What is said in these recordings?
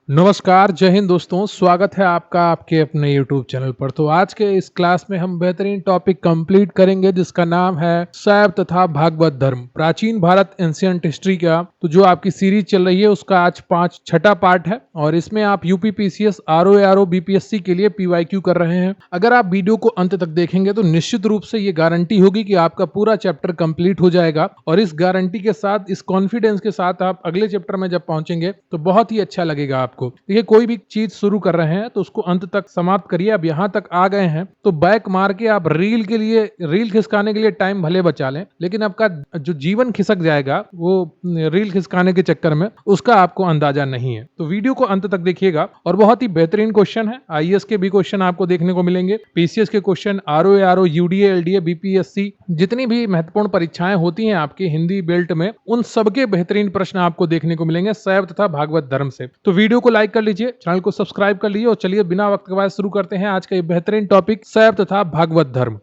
नमस्कार, जय हिंद दोस्तों। स्वागत है आपका आपके अपने YouTube चैनल पर। तो आज के इस क्लास में हम बेहतरीन टॉपिक कंप्लीट करेंगे जिसका नाम है शैव तथा भागवत धर्म, प्राचीन भारत एंशिएंट हिस्ट्री का। तो जो आपकी सीरीज चल रही है उसका आज छठा पार्ट है और इसमें आप यूपी पीसीएस, आरओ बीपीएससी के लिए पीवाईक्यू कर रहे हैं। अगर आप वीडियो को अंत तक देखेंगे तो निश्चित रूप से ये गारंटी होगी कि आपका पूरा चैप्टर कंप्लीट हो जाएगा और इस गारंटी के साथ, इस कॉन्फिडेंस के साथ आप अगले चैप्टर में जब पहुंचेंगे तो बहुत ही अच्छा लगेगा आपको। देखिए, कोई भी चीज शुरू कर रहे हैं तो उसको अंत तक समाप्त करिए। अब यहां तक आ गए हैं तो बैक मार के आप रील खिसकाने के लिए टाइम भले बचा लें, लेकिन आपका जो जीवन खिसक जाएगा वो रील खिसकाने के चक्कर में, उसका आपको अंदाजा नहीं है। तो वीडियो को अंत तक देखिएगा और बहुत ही बेहतरीन क्वेश्चन है। आईएएस के भी क्वेश्चन आपको देखने को मिलेंगे, पीसीएस के question, RO UDA LDA BPSC, जितनी भी महत्वपूर्ण परीक्षाएं होती हैं आपकी हिंदी बेल्ट में, उन सबके बेहतरीन प्रश्न आपको देखने को मिलेंगे शैव तथा भागवत धर्म से। तो वीडियो को लाइक कर लीजिए, चैनल को सब्सक्राइब कर लीजिए और चलिए बिना वक्त गवाए शुरू करते हैं आज का ये बेहतरीन टॉपिक, शैव तथा भागवत धर्म।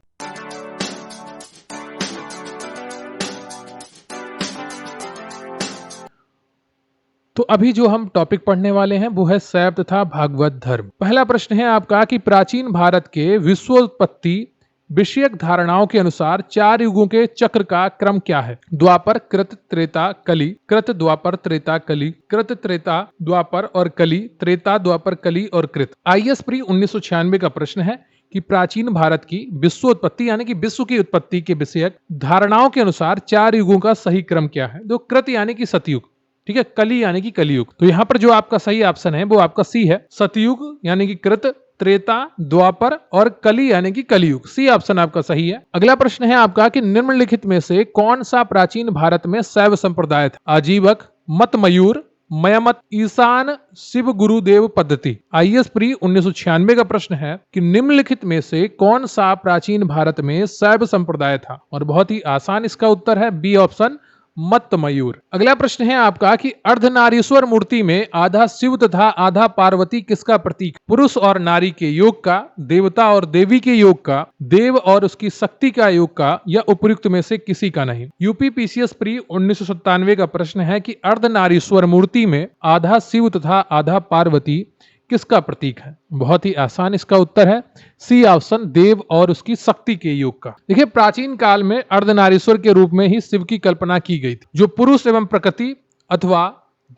तो अभी जो हम टॉपिक पढ़ने वाले हैं वो है शैव तथा भागवत धर्म। पहला प्रश्न है आपका कि प्राचीन भारत के विश्वोत्पत्ति विषयक धारणाओं के अनुसार 4 युगों के चक्र का क्रम क्या है? द्वापर, कृत, त्रेता, कली, कृत, द्वापर, त्रेता, कली, कृत, त्रेता, द्वापर और कली, त्रेता, द्वापर, कली और कृत। आईएएस प्री 1996 का प्रश्न है कि प्राचीन भारत की विश्वोत्पत्ति यानी कि विश्व की उत्पत्ति के विषयक धारणाओं के अनुसार 4 युगों का सही क्रम क्या है? तो कृत यानी कि सतयुग, ठीक है, कली यानी कि कलियुग। तो यहां पर जो आपका सही ऑप्शन है वो आपका सी है, सतयुग यानी कि कृत, त्रेता, द्वापर और कली यानी कि कलियुग। सी ऑप्शन आपका सही है। अगला प्रश्न है आपका कि निम्नलिखित में से कौन सा प्राचीन भारत में शैव संप्रदाय था? आजीवक, मत मयूर, मयमत, ईशान, शिव गुरुदेव पद्धति। आईएएस प्री 1996 का प्रश्न है कि निम्नलिखित में से कौन सा प्राचीन भारत में शैव संप्रदाय था? और बहुत ही आसान इसका उत्तर है बी ऑप्शन, मत मयूर। अगला प्रश्न है आपका कि अर्धनारीश्वर मूर्ति में आधा शिव तथा आधा पार्वती किसका प्रतीक? पुरुष और नारी के योग का, देवता और देवी के योग का, देव और उसकी शक्ति का योग का, या उपयुक्त में से किसी का नहीं? यूपी पीसीएस प्री 1997 का प्रश्न है कि अर्धनारीश्वर मूर्ति में आधा शिव तथा आधा पार्वती किसका प्रतीक है? बहुत ही आसान इसका उत्तर है सी ऑप्शन, देव और उसकी शक्ति के योग का। देखिए, प्राचीन काल में अर्धनारीश्वर के रूप में ही शिव की कल्पना की गई थी, जो पुरुष एवं प्रकृति अथवा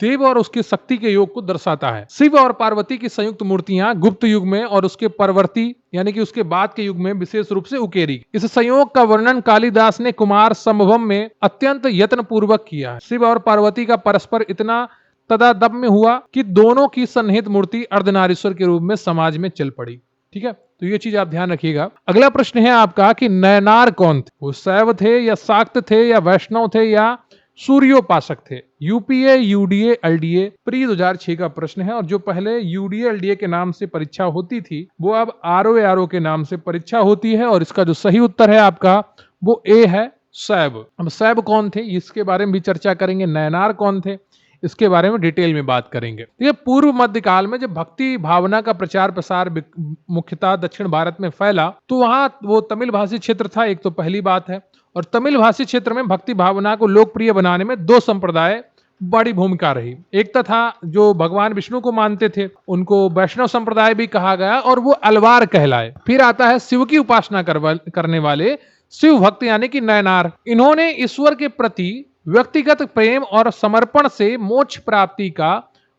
देव और उसकी शक्ति के योग को दर्शाता है। शिव और पार्वती की संयुक्त मूर्तियां गुप्त युग में और उसके परवर्ती यानी कि उसके बाद के युग में विशेष रूप से उकेरी। इस संयोग का वर्णन कालिदास ने कुमार संभवम में अत्यंत यत्न पूर्वक किया है। शिव और पार्वती का परस्पर इतना तदादम्य हुआ कि दोनों की सन्निहित मूर्ति अर्धनारीश्वर के रूप में समाज में चल पड़ी। ठीक है, तो ये चीज आप ध्यान रखिएगा। अगला प्रश्न है आपका कि नयनार कौन थे? वो शैव थे या शाक्त थे या वैष्णव थे या सूर्योपासक थे? यूपीए यूडीए एलडीए प्री 2006 का प्रश्न है और जो पहले यूडीए एलडीए के नाम से परीक्षा होती थी वो अब आरओ के नाम से परीक्षा होती है और इसका जो सही उत्तर है आपका वो ए है, शैव। अब शैव कौन थे इसके बारे में भी चर्चा करेंगे, नयनार कौन थे इसके बारे में डिटेल में बात करेंगे। ये पूर्व मध्यकाल में जब भक्ति भावना का प्रचार प्रसार मुख्यतः दक्षिण भारत में फैला तो वहां वो तमिल भाषी क्षेत्र था, एक तो पहली बात है। और तमिल भाषी क्षेत्र में भक्ति भावना को लोकप्रिय बनाने में 2 संप्रदाय बड़ी भूमिका रही। एक तथा जो भगवान विष्णु को मानते थे उनको वैष्णव संप्रदाय भी कहा गया और वो अलवार कहलाए। फिर आता है शिव की उपासना करने वाले शिव भक्त यानी कि नयनार। इन्होंने ईश्वर के प्रति व्यक्तिगत प्रेम और समर्पण से मोक्ष प्राप्ति का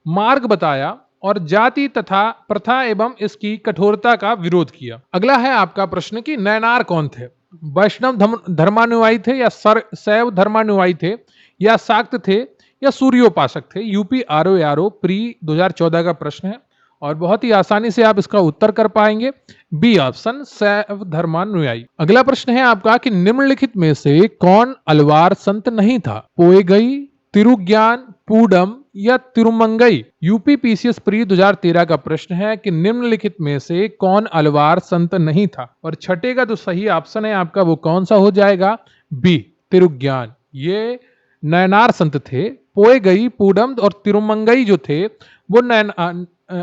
मार्ग बताया और जाति तथा प्रथा एवं इसकी कठोरता का विरोध किया। अगला है आपका प्रश्न कि नयनार कौन थे? वैष्णव धर्मानुयायी थे या शैव धर्मानुयायी थे या शाक्त थे या सूर्योपासक थे? यूपी आरओ प्री 2014 का प्रश्न है और बहुत ही आसानी से आप इसका उत्तर कर पाएंगे, बी ऑप्शन, शैव धर्मानुयायी। अगला प्रश्न है आपका कि निम्नलिखित में से कौन अलवार संत नहीं था? पोएगई, तिरुज्ञान, पूडम या तिरुमंगई? यूपी पीसीएस प्री 2013 का प्रश्न है कि निम्नलिखित में से कौन अलवार संत नहीं था? और छठे का जो सही ऑप्शन है आपका वो कौन सा हो जाएगा? बी, तिरुज्ञान। ये नयनार संत थे। पोएगई, पूडम और तिरुमंगई जो थे वो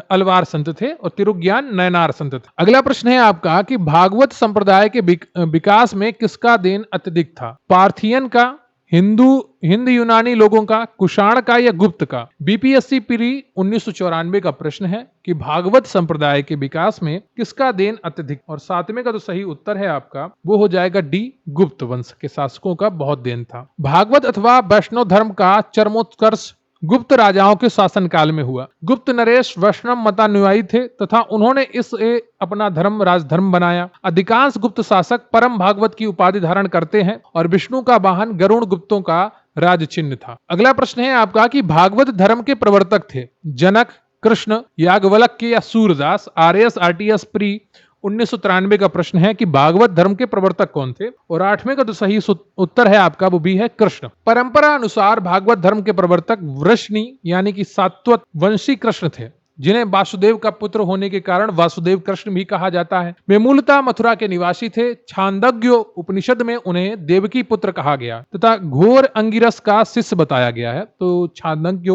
अलवार संत थे और तिरुज्ञान नयनार संत थे। अगला प्रश्न है आपका कि भागवत संप्रदाय के विकास में किसका देन अत्यधिक था? पार्थियन का, हिंद यूनानी लोगों का, कुषाण का या गुप्त का? बीपीएससी प्री 1994 का प्रश्न है कि भागवत संप्रदाय के विकास में किसका देन अत्यधिक? और सातवें का जो सही उत्तर है आपका वो हो जाएगा डी, गुप्त वंश के शासकों का बहुत देन था। भागवत अथवा वैष्णव धर्म का चरमोत्कर्ष गुप्त राजाओं के शासनकाल में हुआ। गुप्त नरेश वैष्णव मतानुयायी थे तथा उन्होंने इसे अपना धर्म राजधर्म बनाया। अधिकांश गुप्त शासक परम भागवत की उपाधि धारण करते हैं और विष्णु का वाहन गरुण गुप्तों का राज चिन्ह था। अगला प्रश्न है आपका कि भागवत धर्म के प्रवर्तक थे जनक, कृष्ण, याज्ञवल्क्य या सूरदास? आरएएस आरटीएस प्री 1993 का प्रश्न है कि भागवत धर्म के प्रवर्तक कौन थे? और आठवें का जो सही उत्तर है आपका वो भी है कृष्ण। परंपरा अनुसार भागवत धर्म के प्रवर्तक वृष्णि यानी कि सात्वत वंशी कृष्ण थे, जिन्हें वासुदेव का पुत्र होने के कारण वासुदेव कृष्ण भी कहा जाता है। वे मूलतः मथुरा के निवासी थे। छांदोग्य उपनिषद में उन्हें देवकी पुत्र कहा गया तथा घोर अंगिरस का शिष्य बताया गया है। तो छांदोग्य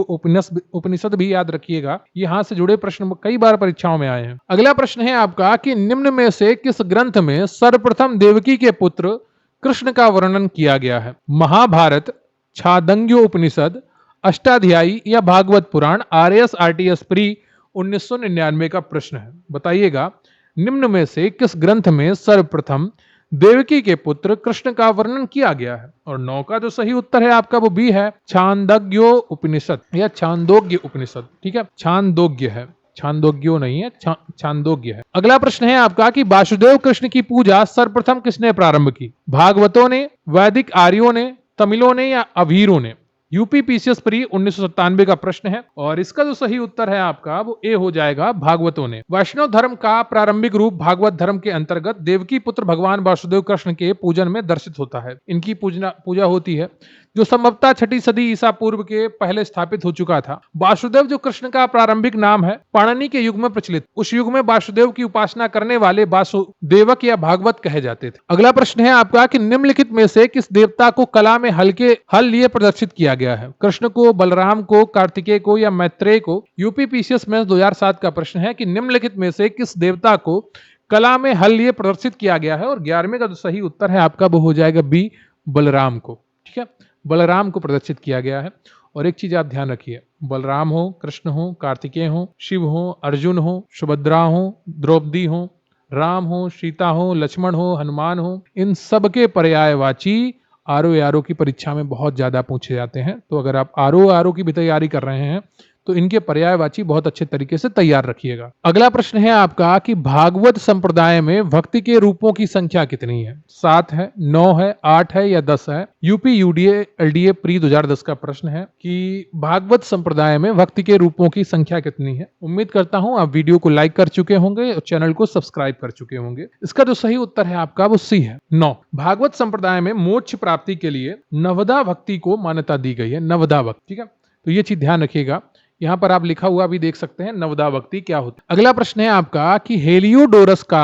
उपनिषद भी याद रखिएगा, यहाँ से जुड़े प्रश्न कई बार परीक्षाओं में आए हैं। अगला प्रश्न है आपका कि निम्न में से किस ग्रंथ में सर्वप्रथम देवकी के पुत्र कृष्ण का वर्णन किया गया है? महाभारत, छांदोग्य उपनिषद, अष्टाध्यायी या भागवत पुराण? आरएएस आरटीएस प्री 1999 का प्रश्न है, बताइएगा निम्न में से किस ग्रंथ में सर्वप्रथम देवकी के पुत्र कृष्ण का वर्णन किया गया है? और 9 का जो सही उत्तर है आपका वो भी है छांदोग्य उपनिषद या छांदोग्य उपनिषद। ठीक है, छांदोग्य है, छांदोग्यो नहीं है, छांदोग्य है। अगला प्रश्न है आपका कि वासुदेव कृष्ण की पूजा सर्वप्रथम किसने प्रारंभ की? भागवतों ने, वैदिक आर्यों ने, तमिलों ने या अभीरों ने? यूपी पीसीएस प्री 1997 का प्रश्न है और इसका जो सही उत्तर है आपका वो ए हो जाएगा, भागवतों ने। वैष्णव धर्म का प्रारंभिक रूप भागवत धर्म के अंतर्गत देवकी पुत्र भगवान वासुदेव कृष्ण के पूजन में दर्शित होता है। इनकी पूजा होती है जो संभवतः 6ठी सदी ईसा पूर्व के पहले स्थापित हो चुका था। वासुदेव जो कृष्ण का प्रारंभिक नाम है पाणिनि के युग में प्रचलित, उस युग में वासुदेव की उपासना करने वाले वासुदेवक या भागवत कहे जाते थे। अगला प्रश्न है आपका कि निम्नलिखित में से किस देवता को कला में हल लिए प्रदर्शित किया गया है? कृष्ण को, बलराम को, कार्तिकेय को या मैत्रेय को? यूपी पीसीएस में 2007 का प्रश्न है कि निम्नलिखित में से किस देवता को कला में हल लिए प्रदर्शित किया गया है? और 11वें का जो सही उत्तर है आपका वो हो जाएगा बी, बलराम को। ठीक है, बलराम को प्रदर्शित किया गया है। और एक चीज आप ध्यान रखिए, बलराम हो, कृष्ण हो, कार्तिकेय हो, शिव हो, अर्जुन हो, सुभद्रा हो, द्रौपदी हो, राम हो, सीता हो, लक्ष्मण हो, हनुमान हो, इन सबके पर्यायवाची आरओ की परीक्षा में बहुत ज्यादा पूछे जाते हैं। तो अगर आप आरओ की भी तैयारी कर रहे हैं तो इनके पर्यायवाची बहुत अच्छे तरीके से तैयार रखिएगा। अगला प्रश्न है आपका कि भागवत संप्रदाय में भक्ति के रूपों की संख्या कितनी है? 7 है, 9 है, 8 है या 10 है? यूपी यूडीए एलडीए प्री 2010 का प्रश्न है कि भागवत संप्रदाय में भक्ति के रूपों की संख्या कितनी है? उम्मीद करता हूं आप वीडियो को लाइक कर चुके होंगे और चैनल को सब्सक्राइब कर चुके होंगे। इसका जो सही उत्तर है आपका वो सी है, 9। भागवत संप्रदाय में मोक्ष प्राप्ति के लिए नवदा भक्ति को मान्यता दी गई है, नवदा भक्ति। ठीक है, तो ये चीज ध्यान रखिएगा। यहां पर आप लिखा हुआ भी देख सकते हैं नवदा भक्ति क्या होती है। अगला प्रश्न है आपका कि हेलियोडोरस का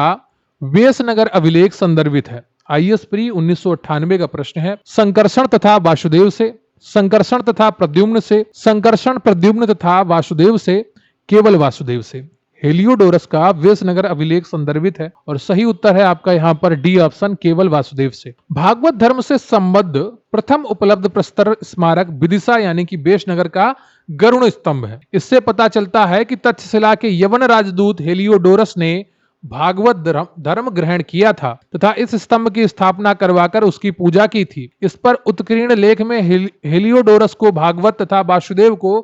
वेशनगर अभिलेख संदर्भित है? आईएएस प्री 1998 का प्रश्न है। संकर्षण तथा वासुदेव से, संकर्षण तथा प्रद्युम्न से, संकर्षण प्रद्युम्न तथा वासुदेव से, केवल वासुदेव से? हेलियोडोरस का वेशनगर अभिलेख संदर्भित है और सही उत्तर है आपका यहाँ पर डी ऑप्शन, केवल वासुदेव से। भागवत धर्म से संबद्ध प्रथम उपलब्ध प्रस्तर स्मारक विदिशा यानी कि वेशनगर का गरुण स्तंभ है। इससे पता चलता है कि तक्षशिला के यवन राजदूत हेलियोडोरस ने भागवत धर्म ग्रहण किया था तथा इस स्तंभ की स्थापना करवाकर उसकी पूजा की थी। इस पर उत्कीर्ण लेख में हेलियोडोरस को भागवत तथा वासुदेव को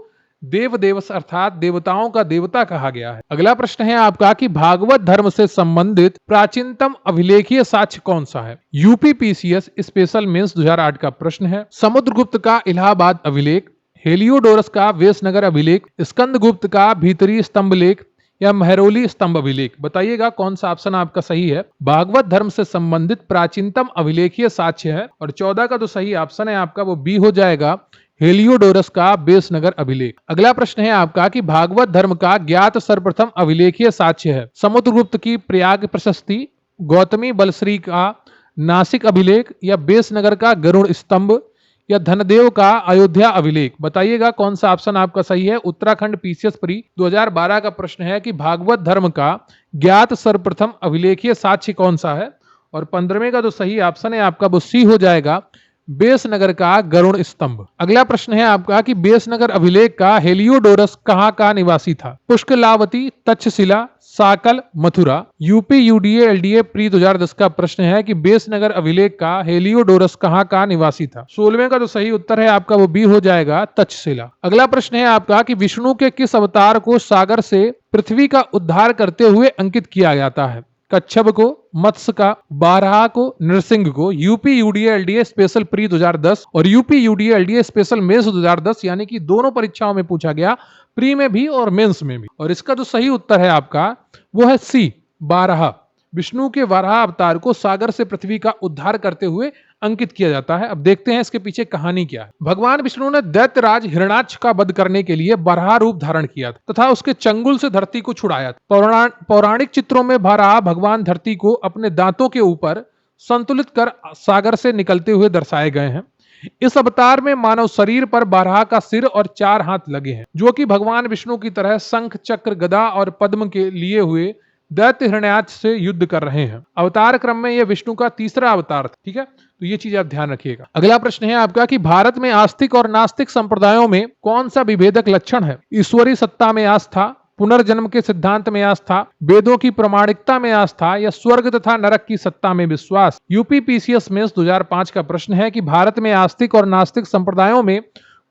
देव देवस अर्थात देवताओं का देवता कहा गया है। अगला प्रश्न है आपका कि भागवत धर्म से संबंधित प्राचीनतम अभिलेखीय साक्ष्य कौन सा है? यूपी पीसीएस स्पेशल मेंस 2008 का प्रश्न है। समुद्रगुप्त का इलाहाबाद अभिलेख, हेलियोडोरस का वेशनगर अभिलेख, स्कंदगुप्त का भीतरी स्तंभ लेख या महरौली स्तंभ अभिलेख? बताइएगा कौन सा ऑप्शन आपका सही है। भागवत धर्म से संबंधित प्राचीनतम अभिलेखीय साक्ष्य है और 14 का जो सही ऑप्शन है आपका वो बी हो जाएगा, हेलियोडोरस का वेशनगर अभिलेख। अगला प्रश्न है आपका कि भागवत धर्म का ज्ञात सर्वप्रथम अभिलेखीय साक्ष्य है? समुद्रगुप्त की प्रयाग प्रशस्ति, गौतमी बलश्री का नासिक अभिलेख या वेशनगर का गरुड़ स्तंभ या धनदेव का अयोध्या अभिलेख? बताइएगा कौन सा ऑप्शन आपका सही है। उत्तराखंड पीसीएस प्री 2012 का प्रश्न है कि भागवत धर्म का ज्ञात सर्वप्रथम अभिलेखीय साक्ष्य कौन सा है? और 15वें का जो सही ऑप्शन है आपका वो सी हो जाएगा, बेसनगर का गरुड़ स्तंभ। अगला प्रश्न है आपका कि बेसनगर अभिलेख का हेलियोडोरस कहाँ का निवासी था? Pushkalavati, Takshashila, Sakala, Mathura. UP UDA LDA pre 2010 का प्रश्न है कि बेसनगर अभिलेख का हेलियोडोरस कहाँ का निवासी था? 16वें का जो सही उत्तर है आपका वो बी हो जाएगा, तक्षशिला। अगला प्रश्न है आपका कि विष्णु के किस अवतार को सागर से पृथ्वी का उद्धार करते हुए अंकित किया जाता है? कच्छप को, मत्स्य का, बारहा को, नृसिंह को। UP UDA LDA special pre 2010 और UP UDA LDA special mains 2010 यानी कि दोनों परीक्षाओं में पूछा गया, प्री में भी और मेंस में भी। और इसका जो सही उत्तर है आपका वो है सी, बारहा। विष्णु के वाराह अवतार को सागर से पृथ्वी का उद्धार करते हुए अंकित किया जाता है। अब देखते हैं इसके पीछे कहानी क्या है। भगवान विष्णु ने दैत्यराज हिरण्याक्ष का वध करने के लिए बराह रूप धारण किया तथा उसके चंगुल से धरती को छुड़ाया। पौराणिक चित्रों में बराह भगवान धरती को अपने दांतों के ऊपर संतुलित कर सागर से निकलते हुए दर्शाए गए हैं। इस अवतार में मानव शरीर पर बारहा का सिर और 4 हाथ लगे हैं, जो कि भगवान विष्णु की तरह शंख, चक्र, गदा और पद्म के लिए हुए दैत्य हिरण्याक्ष से युद्ध कर रहे हैं। अवतार क्रम में यह विष्णु का तीसरा अवतार था। ठीक है, तो ये चीज आप ध्यान रखिएगा। अगला प्रश्न है आपका कि भारत में आस्तिक और नास्तिक संप्रदायों में कौन सा विभेदक लक्षण है? ईश्वरी सत्ता में आस्था, पुनर्जन्म के सिद्धांत में आस्था, वेदों की प्रामाणिकता में आस्था या स्वर्ग तथा नरक की सत्ता में विश्वास। यूपी पीसीएस मेंस 2005 का प्रश्न है कि भारत में आस्तिक और नास्तिक संप्रदायों में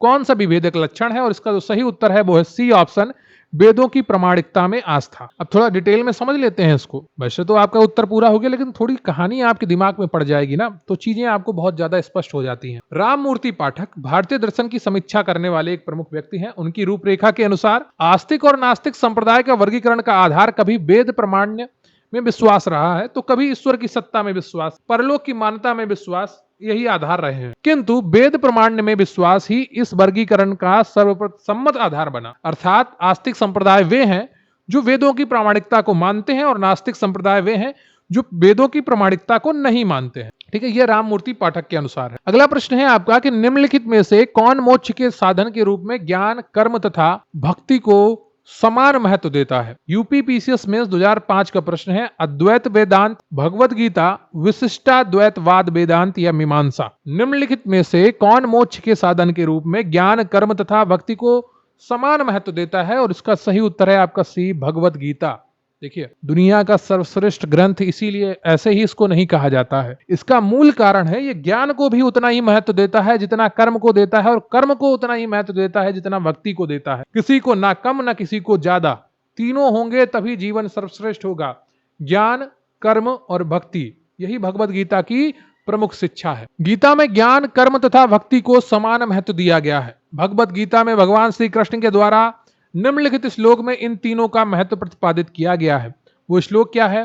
कौन सा विभेदक लक्षण है? और इसका जो सही उत्तर है वो है सी ऑप्शन, वेदों की प्रामाणिकता में आस्था। अब थोड़ा डिटेल में समझ लेते हैं इसको। वैसे तो आपका उत्तर पूरा हो गया, लेकिन थोड़ी कहानी आपके दिमाग में पड़ जाएगी ना, तो चीजें आपको बहुत ज्यादा स्पष्ट हो जाती हैं। राममूर्ति पाठक भारतीय दर्शन की समीक्षा करने वाले एक प्रमुख व्यक्ति हैं। उनकी रूपरेखा के अनुसार आस्तिक और नास्तिक संप्रदाय का वर्गीकरण का आधार कभी वेद प्रामाण्य में विश्वास रहा है, तो कभी ईश्वर की सत्ता में विश्वास, परलोक की मान्यता में विश्वास, यही आधार रहे हैं। किंतु वेद प्रमाण में विश्वास ही इस वर्गीकरण का सर्वसम्मत आधार बना। अर्थात आस्तिक संप्रदाय वे हैं जो वेदों की प्रामाणिकता को मानते हैं और नास्तिक संप्रदाय वे हैं जो वेदों की प्रामाणिकता को नहीं मानते हैं। ठीक है, यह राममूर्ति पाठक के अनुसार है। अगला प्रश्न है आपका कि निम्नलिखित में से कौन मोक्ष के साधन के रूप में ज्ञान, कर्म तथा भक्ति को समान महत्व देता है? यूपी पीसीएस मेंस 2005 का प्रश्न है अद्वैत वेदांत, भगवत गीता, विशिष्टाद्वैतवाद वेदांत या मीमांसा। निम्नलिखित में से कौन मोक्ष के साधन के रूप में ज्ञान, कर्म तथा भक्ति को समान महत्व देता है? और इसका सही उत्तर है आपका सी, भगवत गीता। देखिए, दुनिया का सर्वश्रेष्ठ ग्रंथ इसीलिए ऐसे ही इसको नहीं कहा जाता है। इसका मूल कारण है ये ज्ञान को भी उतना ही महत्व देता है जितना कर्म को देता है, और कर्म को उतना ही महत्व देता है जितना भक्ति को देता है। किसी को ना कम ना किसी को ज्यादा, तीनों होंगे तभी जीवन सर्वश्रेष्ठ होगा। ज्ञान, कर्म और भक्ति, यही भगवत गीता की प्रमुख शिक्षा है। गीता में ज्ञान, कर्म तथा भक्ति को समान महत्व दिया गया है। भगवत गीता में भगवान श्री कृष्ण के द्वारा निम्नलिखित श्लोक में इन तीनों का महत्व प्रतिपादित किया गया है। वो श्लोक क्या है?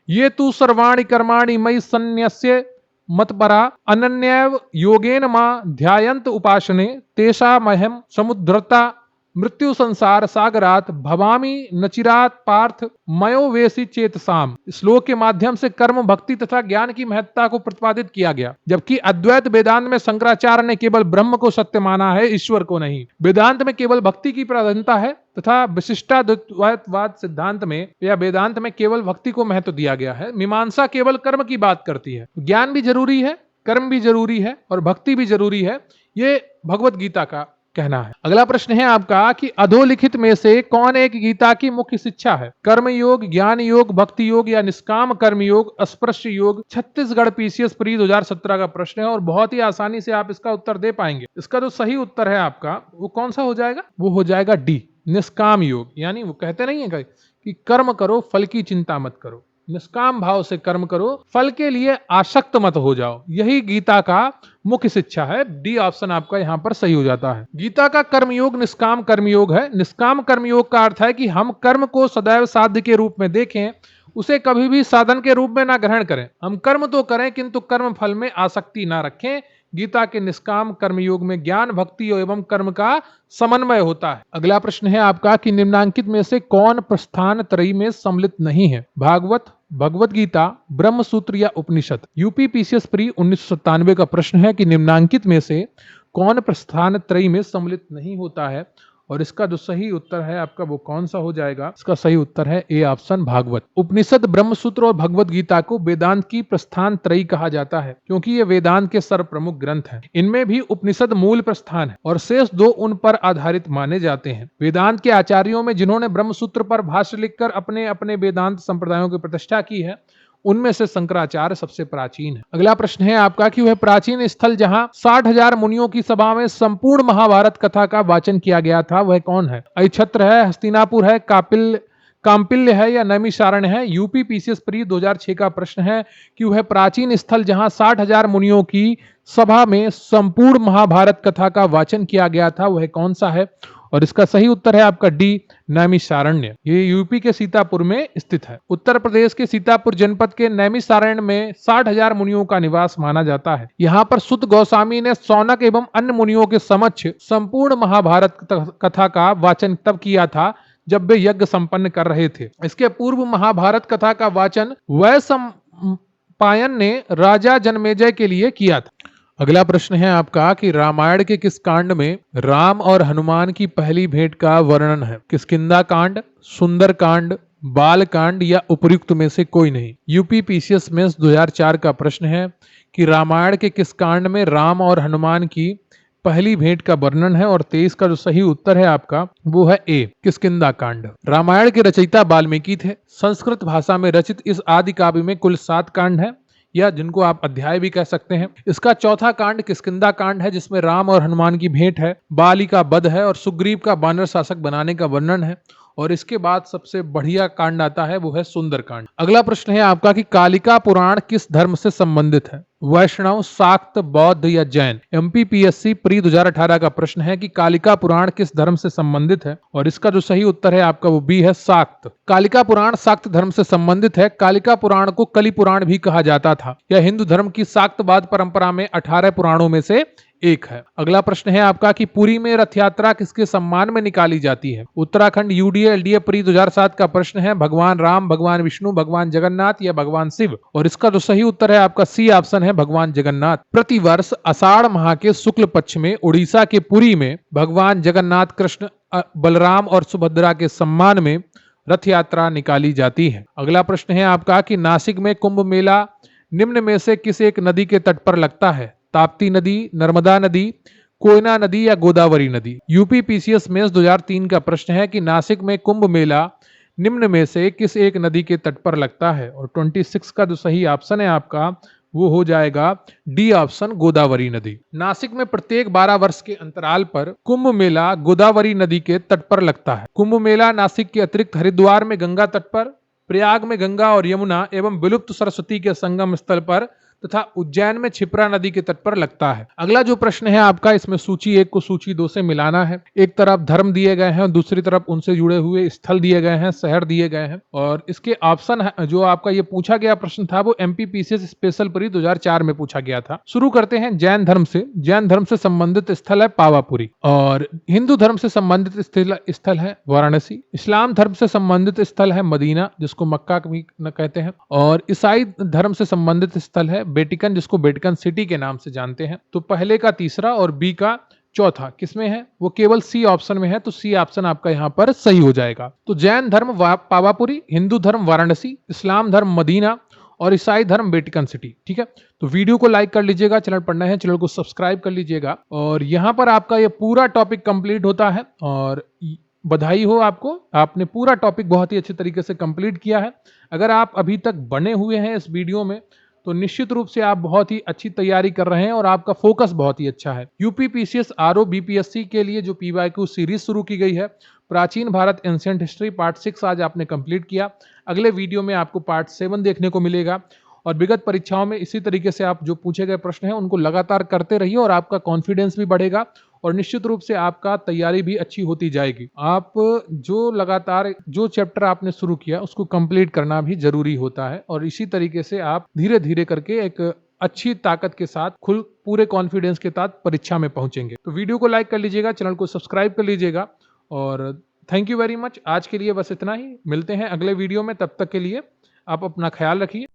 ये तु सर्वाणि कर्माणि मयि सन्न्यस्य मत्परा अनन्यैव योगेन मां ध्यायन्त उपासने तेषामहं समुद्धृता मृत्यु संसार सागरात भवामि नचिरात पार्थ मयोवेशी चेतसाम। श्लोक के माध्यम से कर्म, भक्ति तथा ज्ञान की महत्ता को प्रतिपादित किया गया। जबकि अद्वैत वेदांत में शंकराचार्य ने केवल ब्रह्म को सत्य माना है, ईश्वर को नहीं। वेदांत में केवल भक्ति की प्राधान्यता है तथा विशिष्टाद्वैतवाद सिद्धांत में या वेदांत में केवल भक्ति को महत्व दिया गया है। मीमांसा केवल कर्म की बात करती है। ज्ञान भी जरूरी है, कर्म भी जरूरी है और भक्ति भी जरूरी है, ये भगवत गीता का कहना है। अगला प्रश्न है आपका कि अधोलिखित में से कौन एक गीता की मुख्य शिक्षा है? कर्म योग, ज्ञान योग, भक्ति योग या निष्काम कर्म योग, अस्पृश्य योग। छत्तीसगढ़ पीसीएस प्री 2017 का प्रश्न है और बहुत ही आसानी से आप इसका उत्तर दे पाएंगे। इसका जो सही उत्तर है आपका वो कौन सा हो जाएगा? वो हो जाएगा डी, निष्काम योग। यानी वो कहते नहीं है कि कर्म करो, फल की चिंता मत करो, निष्काम भाव से कर्म करो, फल के लिए आसक्त मत हो जाओ। यही गीता का मुख्य शिक्षा है। डी ऑप्शन आपका यहां पर सही हो जाता है। गीता का कर्मयोग निष्काम कर्मयोग है। निष्काम कर्मयोग का अर्थ है कि हम कर्म को सदैव साध्य के रूप में देखें, उसे कभी भी साधन के रूप में ना ग्रहण करें। हम कर्म तो करें किंतु कर्म फल में आसक्ति ना रखें। गीता के निष्काम कर्मयोग में ज्ञान, भक्ति एवं कर्म का समन्वय होता है। अगला प्रश्न है आपका कि निम्नांकित में से कौन प्रस्थान त्रयी में सम्मिलित नहीं है? भागवत, भगवत गीता, ब्रह्म सूत्र या उपनिषद। यूपी पीसीएस प्री 1997 का प्रश्न है कि निम्नांकित में से कौन प्रस्थान त्रयी में सम्मिलित नहीं होता है? और इसका जो सही उत्तर है आपका वो कौन सा हो जाएगा? इसका सही उत्तर है ए ऑप्शन भागवत। उपनिषद, ब्रह्मसूत्र और भगवत गीता को वेदांत की प्रस्थान त्रयी कहा जाता है क्योंकि ये वेदांत के सर्वप्रमुख ग्रंथ हैं। इनमें भी उपनिषद मूल प्रस्थान है और शेष दो उन पर आधारित माने जाते हैं। वेदांत के आचार्यों में जिन्होंने ब्रह्मसूत्र पर भाष्य लिखकर अपने अपने वेदांत संप्रदायों की प्रतिष्ठा की है, उनमें से शंकराचार्य सबसे प्राचीन है। अगला प्रश्न है आपका कि वह प्राचीन स्थल जहां 60,000 मुनियों की सभा में संपूर्ण महाभारत कथा का वाचन किया गया था वह कौन है? अहिछत्र है, हस्तिनापुर है, काम्पिल्य है या नैमिषारण्य है? यूपी पीसीएस प्री 2006 का प्रश्न है कि वह प्राचीन स्थल जहां 60,000 मुनियों की सभा में संपूर्ण महाभारत कथा का वाचन किया गया था वह कौन सा है? और इसका सही उत्तर है आपका डी, नैमिषारण्य। ये यूपी के सीतापुर में स्थित है। उत्तर प्रदेश के सीतापुर जनपद के नैमिषारण्य में 60,000 मुनियों का निवास माना जाता है। यहाँ पर सुत गोस्वामी ने शौनक एवं अन्य मुनियों के समक्ष संपूर्ण महाभारत कथा का वाचन तब किया था जब वे यज्ञ संपन्न कर रहे थे। इसके पूर्व महाभारत कथा का वाचन वैशंपायन ने राजा जनमेजय के लिए किया था। अगला प्रश्न है आपका कि रामायण के किस कांड में राम और हनुमान की पहली भेंट का वर्णन है? किष्किंधा कांड, सुंदर कांड, बाल कांड या उपयुक्त में से कोई नहीं? यूपी पीसीएस मेंस 2004 का प्रश्न है कि रामायण के किस कांड में राम और हनुमान की पहली भेंट का वर्णन है? और 23 का जो सही उत्तर है आपका वो है ए, किष्किंधा कांड। रामायण के रचयिता वाल्मीकि थे। संस्कृत भाषा में रचित इस आदि काव्य में कुल 7 कांड है या जिनको आप अध्याय भी कह सकते हैं। इसका चौथा कांड किष्किंधा कांड है जिसमें राम और हनुमान की भेंट है, बाली का वध है और सुग्रीव का वानर शासक बनाने का वर्णन है। और इसके बाद सबसे बढ़िया कांड आता है वो है सुंदर कांड। अगला प्रश्न है आपका कि कालिका पुराण किस धर्म से संबंधित है? वैष्णव, शाक्त, बौद्ध या जैन? एमपीपीएससी प्री 2018 का प्रश्न है कि कालिका पुराण किस धर्म से संबंधित है? और इसका जो सही उत्तर है आपका वो बी है, शाक्त। कालिका पुराण शाक्त धर्म से संबंधित है। कालिका पुराण को कलि पुराण भी कहा जाता था। यह हिंदू धर्म की शाक्तवाद परंपरा में 18 पुराणों में से एक है। अगला प्रश्न है आपका कि पुरी में रथ यात्रा किसके सम्मान में निकाली जाती है? उत्तराखंड यूडीए एलडीए प्री 2007 का प्रश्न है भगवान राम, भगवान विष्णु, भगवान जगन्नाथ या भगवान शिव? और इसका जो सही उत्तर है आपका सी ऑप्शन है, भगवान जगन्नाथ। प्रतिवर्ष आषाढ़ माह के शुक्ल पक्ष में उड़ीसा के पुरी में भगवान जगन्नाथ, कृष्ण, बलराम और सुभद्रा के सम्मान में रथ यात्रा निकाली जाती है। अगला प्रश्न है आपका कि नासिक में कुंभ मेला निम्न में से किस एक नदी के तट पर लगता है? ताप्ती नदी, नर्मदा नदी, कोयना नदी या गोदावरी नदी? यूपी पीसीएस मेंस 2003 का प्रश्न है कि नासिक में कुंभ मेला निम्न में से किस एक नदी के तट पर लगता है? और 26 का जो सही ऑप्शन है आपका वो हो जाएगा डी ऑप्शन, गोदावरी नदी। नासिक में प्रत्येक 12 वर्ष के अंतराल पर कुंभ मेला गोदावरी नदी के तट पर लगता है। कुंभ मेला नासिक के अतिरिक्त हरिद्वार में गंगा तट पर, प्रयाग में गंगा और यमुना एवं विलुप्त सरस्वती के संगम स्थल पर तथा उज्जैन में क्षिप्रा नदी के तट पर लगता है। अगला जो प्रश्न है आपका, इसमें सूची 1 को सूची 2 से मिलाना है। एक तरफ धर्म दिए गए हैं और दूसरी तरफ उनसे जुड़े हुए स्थल दिए गए हैं, शहर दिए गए हैं। और इसके ऑप्शन जो आपका ये पूछा गया प्रश्न था वो एमपीपीसीएस स्पेशल प्री 2004 में पूछा गया था। शुरू करते हैं जैन धर्म से। जैन धर्म से संबंधित स्थल है पावापुरी। और हिंदू धर्म से संबंधित स्थल है वाराणसी। इस्लाम धर्म से संबंधित स्थल है मदीना, जिसको मक्का भी कहते हैं। और ईसाई धर्म से संबंधित स्थल है वेटिकन, जिसको वेटिकन सिटी के नाम से जानते हैं। तो पहले का तीसरा और बी का चौथा किसमें है? वो केवल सी ऑप्शन में है, तो सी ऑप्शन आपका यहाँ पर सही हो जाएगा। तो जैन धर्म पावापुरी, हिंदू धर्म वाराणसी, इस्लाम धर्म मदीना और ईसाई धर्म वेटिकन सिटी। ठीक है, तो वीडियो को लाइक कर लीजिएगा, चैनल पर नए हैं चैनल को सब्सक्राइब कर लीजिएगा। और यहाँ पर आपका ये पूरा टॉपिक कंप्लीट होता है और बधाई हो आपको, आपने पूरा टॉपिक बहुत ही अच्छे तरीके से कंप्लीट किया है। अगर आप अभी तक बने हुए हैं इस वीडियो में तो निश्चित रूप से आप बहुत ही अच्छी तैयारी कर रहे हैं और आपका फोकस बहुत ही अच्छा है। यूपी पीसीएस आरओ बीपीएससी के लिए जो पीवाईक्यू सीरीज शुरू की गई है, प्राचीन भारत एंशिएंट हिस्ट्री पार्ट 6 आज आपने कंप्लीट किया। अगले वीडियो में आपको पार्ट 7 देखने को मिलेगा। और विगत परीक्षाओं में इसी तरीके से आप जो पूछे गए प्रश्न हैं उनको लगातार करते रहिए और आपका कॉन्फिडेंस भी बढ़ेगा और निश्चित रूप से आपका तैयारी भी अच्छी होती जाएगी। आप जो लगातार जो चैप्टर आपने शुरू किया उसको कंप्लीट करना भी जरूरी होता है और इसी तरीके से आप धीरे धीरे करके एक अच्छी ताकत के साथ पूरे कॉन्फिडेंस के साथ परीक्षा में पहुंचेंगे। तो वीडियो को लाइक कर लीजिएगा, चैनल को सब्सक्राइब कर लीजिएगा और थैंक यू वेरी मच। आज के लिए बस इतना ही, मिलते हैं अगले वीडियो में। तब तक के लिए आप अपना ख्याल रखिए।